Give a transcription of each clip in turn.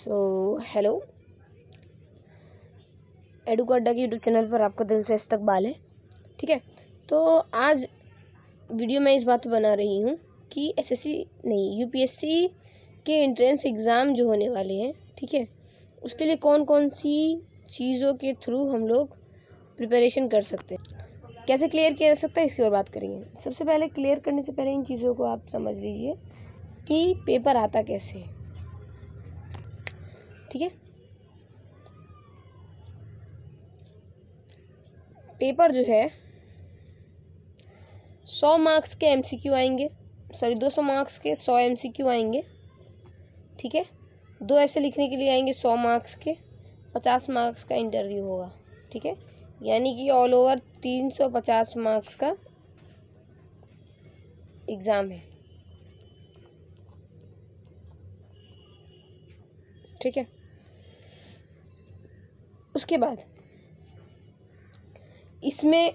Hello, एडुको अड्डा के YouTube channel पर आपका दिल से इस्तकबाल है। ठीक है, तो आज वीडियो में इस बात पे बना रही हूँ कि एसएससी नहीं यूपीएससी के एंट्रेंस एग्ज़ाम जो होने वाले हैं, ठीक है, उसके लिए कौन कौन सी चीज़ों के थ्रू हम लोग प्रिपरेशन कर सकते हैं, कैसे क्लियर किया जा सकता है, इसकी और बात करेंगे। सबसे पहले क्लियर करने से पहले इन चीज़ों को आप समझ लीजिए कि पेपर आता कैसे है। ठीक है, पेपर जो है 100 मार्क्स के एमसीक्यू आएंगे, 200 मार्क्स के 100 एमसीक्यू आएंगे। ठीक है, 2 ऐसे लिखने के लिए आएंगे 100 मार्क्स के, 50 मार्क्स का इंटरव्यू होगा। ठीक है, यानी कि ऑल ओवर 350 मार्क्स का एग्ज़ाम है। ठीक है, उसके बाद इसमें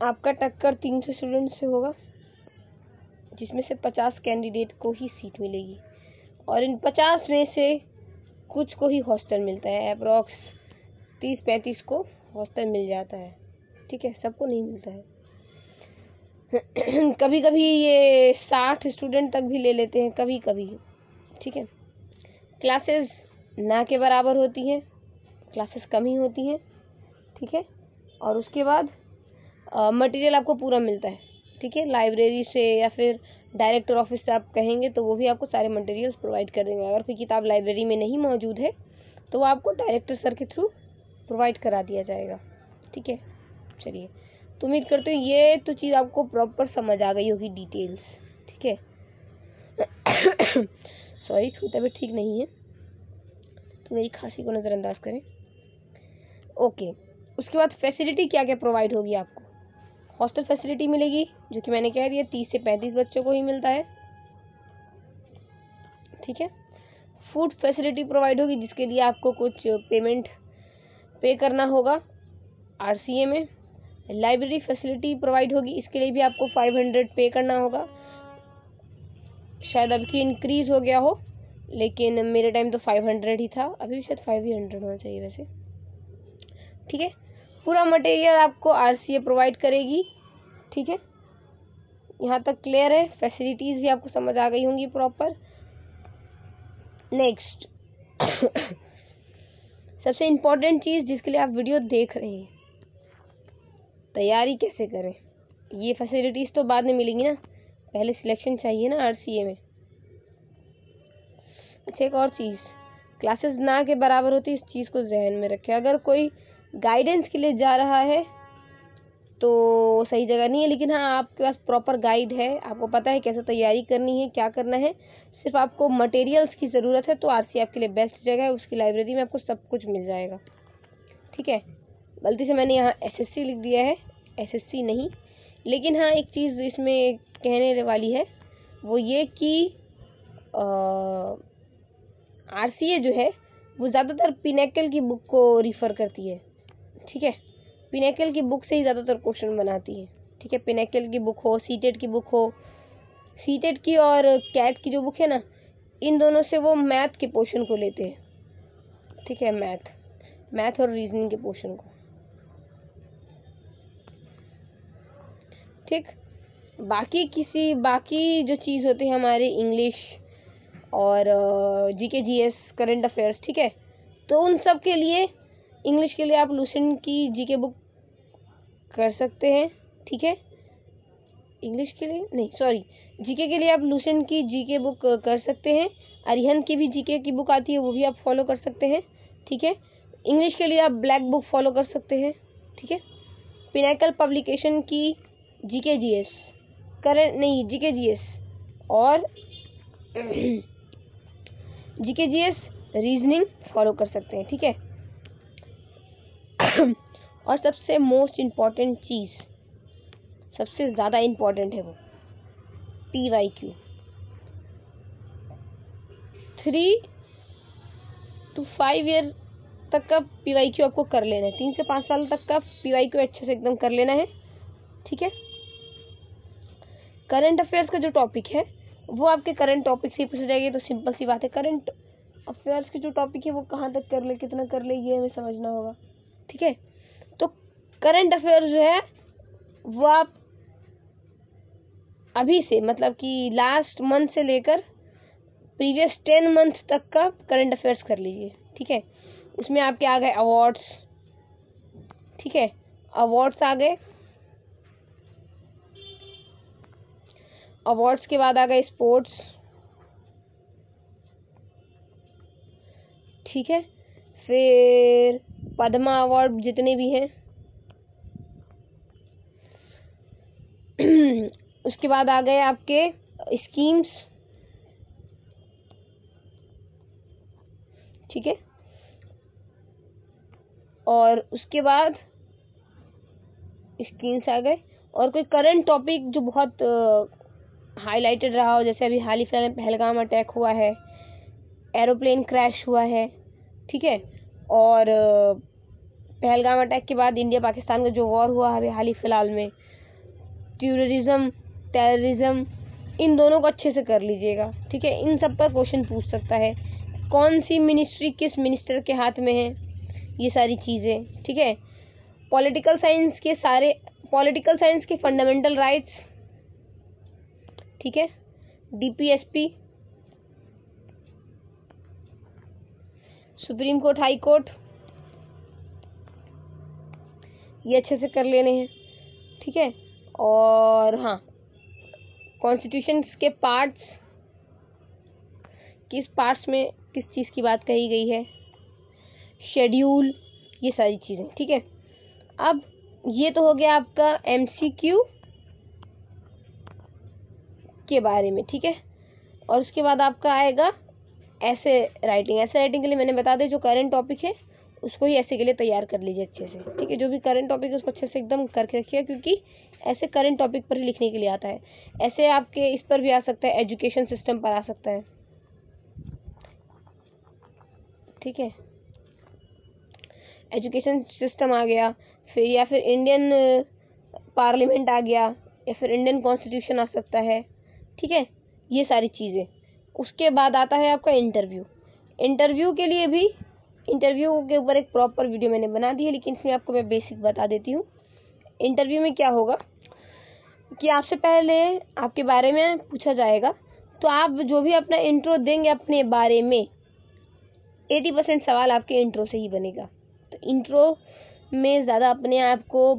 आपका टक्कर 300 स्टूडेंट से होगा, जिसमें से 50 कैंडिडेट को ही सीट मिलेगी और इन 50 में से कुछ को ही हॉस्टल मिलता है। अप्रॉक्स 30-35 को हॉस्टल मिल जाता है। ठीक है, सबको नहीं मिलता है। कभी कभी ये 60 स्टूडेंट तक भी ले लेते हैं, कभी कभी। ठीक है, क्लासेस ना के बराबर होती हैं, क्लासेस कम ही होती हैं। ठीक है, और उसके बाद मटेरियल आपको पूरा मिलता है। ठीक है, लाइब्रेरी से या फिर डायरेक्टर ऑफिस से आप कहेंगे तो वो भी आपको सारे मटेरियल्स प्रोवाइड कर देंगे। अगर कोई किताब लाइब्रेरी में नहीं मौजूद है तो वो आपको डायरेक्टर सर के थ्रू प्रोवाइड करा दिया जाएगा। ठीक है, चलिए, तो उम्मीद करते हैं ये तो चीज़ आपको प्रॉपर समझ आ गई होगी, डिटेल्स। ठीक है, सॉरी, तबीयत ठीक नहीं है तो मेरी खांसी को नज़रअंदाज करें। ओके, उसके बाद फैसिलिटी क्या क्या प्रोवाइड होगी आपको। हॉस्टल फैसिलिटी मिलेगी, जो कि मैंने कह दिया 30 से 35 बच्चों को ही मिलता है। ठीक है, फूड फैसिलिटी प्रोवाइड होगी, जिसके लिए आपको कुछ पेमेंट पे करना होगा आरसीए में। लाइब्रेरी फैसिलिटी प्रोवाइड होगी, इसके लिए भी आपको 500 पे करना होगा। शायद अब की इंक्रीज हो गया हो, लेकिन मेरे टाइम तो 500 ही था, अभी शायद 500 होना चाहिए वैसे। ठीक है, पूरा मटेरियल आपको आरसीए प्रोवाइड करेगी। ठीक है, यहाँ तक क्लियर है, फैसिलिटीज़ भी आपको समझ आ गई होंगी प्रॉपर। नेक्स्ट सबसे इम्पोर्टेंट चीज़ जिसके लिए आप वीडियो देख रहे हैं, तैयारी कैसे करें। ये फैसिलिटीज़ तो बाद में मिलेंगी ना, पहले सिलेक्शन चाहिए ना आरसीए में। अच्छा, एक और चीज़, क्लासेस ना के बराबर होती है, इस चीज़ को जहन में रखें। अगर कोई गाइडेंस के लिए जा रहा है तो सही जगह नहीं है, लेकिन हाँ, आपके पास प्रॉपर गाइड है, आपको पता है कैसे तैयारी करनी है, क्या करना है, सिर्फ आपको मटेरियल्स की ज़रूरत है, तो आरसीए आपके लिए बेस्ट जगह है। उसकी लाइब्रेरी में आपको सब कुछ मिल जाएगा। ठीक है, गलती से मैंने यहाँ एसएससी लिख दिया है, एसएससी नहीं, लेकिन हाँ, एक चीज़ इसमें कहने वाली है, वो ये कि आरसीए जो है वो ज़्यादातर पिनेकल की बुक को रिफ़र करती है। ठीक है, पिनेकल की बुक से ही ज़्यादातर क्वेश्चन बनाती है। ठीक है, पिनेकल की बुक हो, सीटेट की बुक हो, सीटेट की और कैट की जो बुक है ना, इन दोनों से वो मैथ के पोर्शन को लेते हैं। ठीक है, मैथ और रीजनिंग के पोर्शन को। ठीक, बाकी जो चीज़ होती है हमारे इंग्लिश और जीके जीएस करंट अफेयर्स। ठीक है, तो उन सब के लिए इंग्लिश के लिए आप लुसेंट की जीके बुक कर सकते हैं। ठीक है, इंग्लिश के लिए नहीं, सॉरी, जीके के लिए आप लुसेंट की जीके बुक कर सकते हैं। अरिहंत की भी जीके की बुक आती है, वो भी आप फॉलो कर सकते हैं। ठीक है, इंग्लिश के लिए आप ब्लैक बुक फॉलो कर सकते हैं। ठीक है, पिनेकल पब्लिकेशन की जीके जीएस करंट नहीं, जीके जीएस और जीके जीएस रीजनिंग फॉलो कर सकते हैं। ठीक है, और सबसे मोस्ट इम्पॉर्टेंट चीज़, सबसे ज़्यादा इम्पॉर्टेंट है वो PYQ। 3 to 5 ईयर तक का PYQ आपको कर लेना है, 3 से 5 साल तक का PYQ अच्छे से एकदम कर लेना है। ठीक है, करंट अफेयर्स का जो टॉपिक है वो आपके करंट टॉपिक से ही पूछा जाएगा, तो सिंपल सी बात है, करंट अफेयर्स के जो टॉपिक है वो कहाँ तक कर ले, कितना कर ले, ये हमें समझना होगा। ठीक है, तो करंट अफेयर जो है वो आप अभी से मतलब कि लास्ट मंथ से लेकर प्रीवियस 10 मंथ तक का करंट अफेयर्स कर लीजिए। ठीक है, उसमें आपके आ गए अवार्ड्स। ठीक है, अवार्ड्स आ गए, अवार्ड्स के बाद आ गए स्पोर्ट्स। ठीक है, फिर पद्मा अवार्ड जितने भी हैं उसके बाद आ गए आपके स्कीम्स। ठीक है, और उसके बाद स्कीम्स आ गए, और कोई करंट टॉपिक जो बहुत हाईलाइटेड रहा हो, जैसे अभी हाल ही फिलहाल में पहलगाम अटैक हुआ है, एरोप्लेन क्रैश हुआ है। ठीक है, और पहलगाम अटैक के बाद इंडिया पाकिस्तान का जो वॉर हुआ है हाल ही फिलहाल में, टेररिज्म, इन दोनों को अच्छे से कर लीजिएगा। ठीक है, इन सब पर क्वेश्चन पूछ सकता है, कौन सी मिनिस्ट्री किस मिनिस्टर के हाथ में है, ये सारी चीज़ें। ठीक है, पॉलिटिकल साइंस के फंडामेंटल राइट्स। ठीक है, DPSP, supreme court, high court, ये अच्छे से कर लेने हैं। ठीक है, और हाँ, कॉन्स्टिट्यूशन के पार्ट्स, किस पार्ट्स में किस चीज़ की बात कही गई है, शेड्यूल, ये सारी चीज़ें। ठीक है, अब ये तो हो गया आपका एमसीक्यू के बारे में। ठीक है, और उसके बाद आपका आएगा ऐसे राइटिंग के लिए मैंने बता दें जो करंट टॉपिक है उसको ही ऐसे के लिए तैयार कर लीजिए अच्छे से। ठीक है, जो भी करंट टॉपिक है उसको अच्छे से एकदम करके रखिए, क्योंकि ऐसे करंट टॉपिक पर ही लिखने के लिए आता है। ऐसे आपके इस पर भी आ सकता है, एजुकेशन सिस्टम पर आ सकता है। ठीक है, एजुकेशन सिस्टम आ गया, फिर या फिर इंडियन पार्लियामेंट आ गया, या फिर इंडियन कॉन्स्टिट्यूशन आ सकता है। ठीक है, ये सारी चीज़ें। उसके बाद आता है आपका इंटरव्यू। इंटरव्यू के लिए भी, इंटरव्यू के ऊपर एक प्रॉपर वीडियो मैंने बना दी है, लेकिन इसमें आपको मैं बेसिक बता देती हूँ। इंटरव्यू में क्या होगा कि आपसे पहले आपके बारे में पूछा जाएगा, तो आप जो भी अपना इंट्रो देंगे अपने बारे में, 80% सवाल आपके इंट्रो से ही बनेगा। तो इंट्रो में ज़्यादा अपने आप को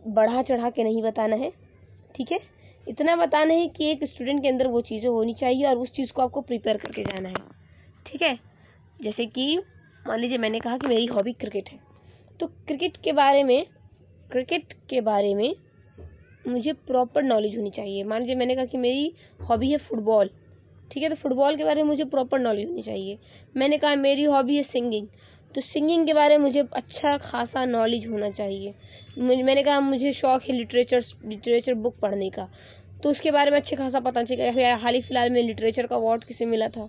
बढ़ा चढ़ा के नहीं बताना है। ठीक है, इतना बताना है कि एक स्टूडेंट के अंदर वो चीज़ें होनी चाहिए और उस चीज़ को आपको प्रिपेयर करके जाना है। ठीक है, जैसे कि मान लीजिए मैंने कहा कि मेरी हॉबी क्रिकेट है, तो क्रिकेट के बारे में मुझे प्रॉपर नॉलेज होनी चाहिए। मान लीजिए मैंने कहा कि मेरी हॉबी है फुटबॉल। ठीक है, तो फुटबॉल के बारे में मुझे प्रॉपर नॉलेज होनी चाहिए। मैंने कहा मेरी हॉबी है सिंगिंग, तो सिंगिंग के बारे में मुझे अच्छा खासा नॉलेज होना चाहिए। मैंने कहा मुझे शौक है लिटरेचर बुक पढ़ने का, तो उसके बारे में अच्छे खासा पता चलेगा। हाल ही फिलहाल में लिटरेचर का अवार्ड किसे मिला था।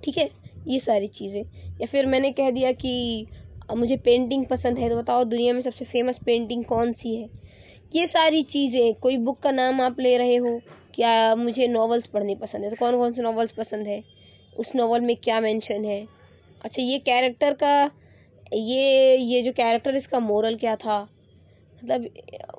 ठीक है, ये सारी चीज़ें। या फिर मैंने कह दिया कि मुझे पेंटिंग पसंद है, तो बताओ दुनिया में सबसे फेमस पेंटिंग कौन सी है। ये सारी चीज़ें, कोई बुक का नाम आप ले रहे हो, क्या मुझे नॉवेल्स पढ़ने पसंद है, तो कौन कौन से नॉवेल्स पसंद है, उस नॉवल में क्या मेंशन है। अच्छा, ये कैरेक्टर का ये जो कैरेक्टर, इसका मोरल क्या था, मतलब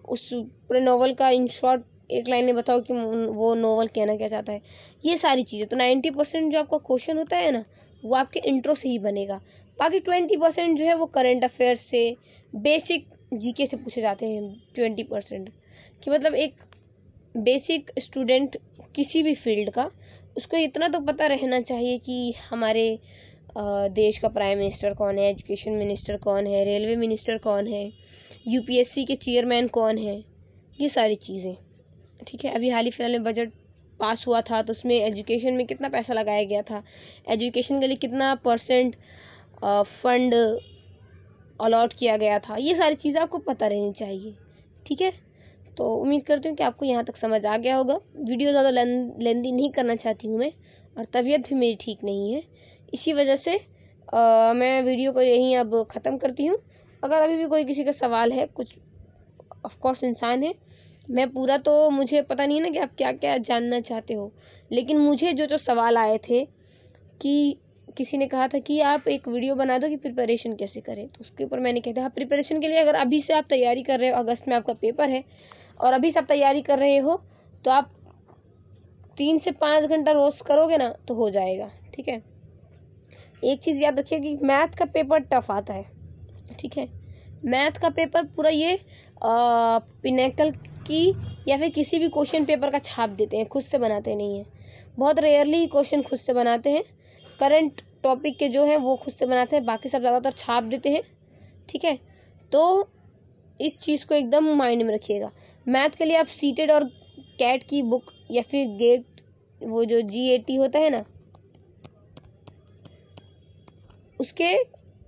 उस पूरे नॉवल का इन शॉर्ट एक लाइन में बताओ कि वो नॉवल कहना क्या चाहता है। ये सारी चीज़ें। तो 90% जो आपका क्वेश्चन होता है ना, वो आपके इंट्रो से ही बनेगा। बाकी 20% जो है वो करंट अफेयर से, बेसिक जीके से पूछे जाते हैं। 20% कि मतलब एक बेसिक स्टूडेंट किसी भी फील्ड का, उसको इतना तो पता रहना चाहिए कि हमारे देश का प्राइम मिनिस्टर कौन है, एजुकेशन मिनिस्टर कौन है, रेलवे मिनिस्टर कौन है, यूपीएससी के चेयरमैन कौन है, ये सारी चीज़ें। ठीक है, अभी हाल ही फिलहाल में बजट पास हुआ था, तो उसमें एजुकेशन में कितना पैसा लगाया गया था, एजुकेशन के लिए कितना % फंड अलॉट किया गया था, ये सारी चीज़ें आपको पता रहनी चाहिए। ठीक है, तो उम्मीद करती हूँ कि आपको यहाँ तक समझ आ गया होगा। वीडियो ज़्यादा लेंदी नहीं करना चाहती हूँ मैं, और तबीयत भी मेरी ठीक नहीं है, इसी वजह से मैं वीडियो को यहीं अब ख़त्म करती हूँ। अगर अभी भी कोई किसी का सवाल है, कुछ ऑफ कोर्स इंसान है, मैं पूरा तो मुझे पता नहीं है ना कि आप क्या क्या जानना चाहते हो, लेकिन मुझे जो जो सवाल आए थे कि किसी ने कहा था कि आप एक वीडियो बना दो कि प्रिपरेशन कैसे करें, तो उसके ऊपर मैंने कहा था प्रिपरेशन के लिए अगर अभी से आप तैयारी कर रहे हो, अगस्त में आपका पेपर है और अभी से आप तैयारी कर रहे हो, तो आप 3 से 5 घंटा रोज करोगे ना तो हो जाएगा। ठीक है, एक चीज याद रखिए कि मैथ का पेपर टफ आता है। ठीक है, मैथ का पेपर पूरा ये पिनेकल की या फिर किसी भी क्वेश्चन पेपर का छाप देते हैं, खुद से बनाते नहीं है। बहुत रेयरली क्वेश्चन खुद से बनाते हैं, करंट टॉपिक के जो है वो खुद से बनाते हैं, बाकी सब ज़्यादातर छाप देते हैं। ठीक है, तो इस चीज़ को एकदम माइंड में रखिएगा। मैथ के लिए आप सीटेड और कैट की बुक या फिर गेट, वो जो GAT होता है ना, उसके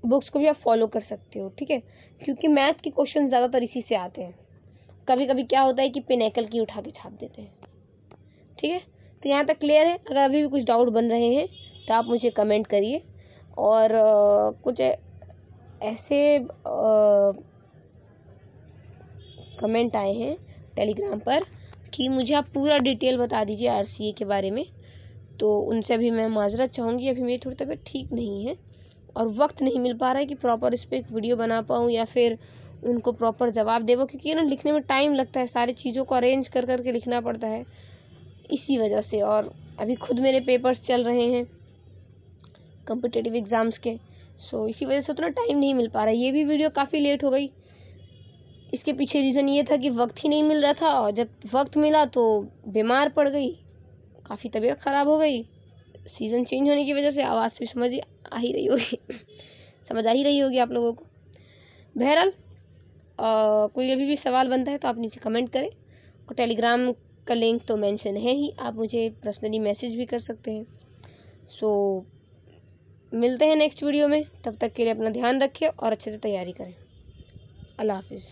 बुक्स को भी आप फॉलो कर सकते हो। ठीक है, क्योंकि मैथ के क्वेश्चन ज़्यादातर इसी से आते हैं। कभी कभी क्या होता है कि पिनेकल की उठा के छाप देते हैं। ठीक है, तो यहाँ तक क्लियर है? अगर अभी भी कुछ डाउट बन रहे हैं तो आप मुझे कमेंट करिए। और कुछ ऐसे कमेंट आए हैं टेलीग्राम पर कि मुझे आप पूरा डिटेल बता दीजिए RCA के बारे में, तो उनसे भी मैं माजरत चाहूँगी। अभी मेरी थोड़ी तबीयत ठीक नहीं है और वक्त नहीं मिल पा रहा है कि प्रॉपर इस पर एक वीडियो बना पाऊँ या फिर उनको प्रॉपर जवाब दे पाऊँ, क्योंकि ना लिखने में टाइम लगता है, सारी चीज़ों को अरेंज कर करके लिखना पड़ता है इसी वजह से। और अभी खुद मेरे पेपर्स चल रहे हैं कॉम्पिटिटिव एग्ज़ाम्स के, सो इसी वजह से उतना टाइम नहीं मिल पा रहा है। ये भी वीडियो काफ़ी लेट हो गई, इसके पीछे रीज़न ये था कि वक्त ही नहीं मिल रहा था, और जब वक्त मिला तो बीमार पड़ गई, काफ़ी तबीयत ख़राब हो गई। सीज़न चेंज होने की वजह से आवाज़ भी समझ आ ही रही होगी समझ आ ही रही होगी आप लोगों को। बहरहाल कोई अभी भी सवाल बनता है तो आप नीचे कमेंट करें, और टेलीग्राम का लिंक तो मेंशन है ही, आप मुझे पर्सनली मैसेज भी कर सकते हैं। सो मिलते हैं नेक्स्ट वीडियो में, तब तक के लिए अपना ध्यान रखिए और अच्छे से तैयारी करें। अल्लाह हाफिज़।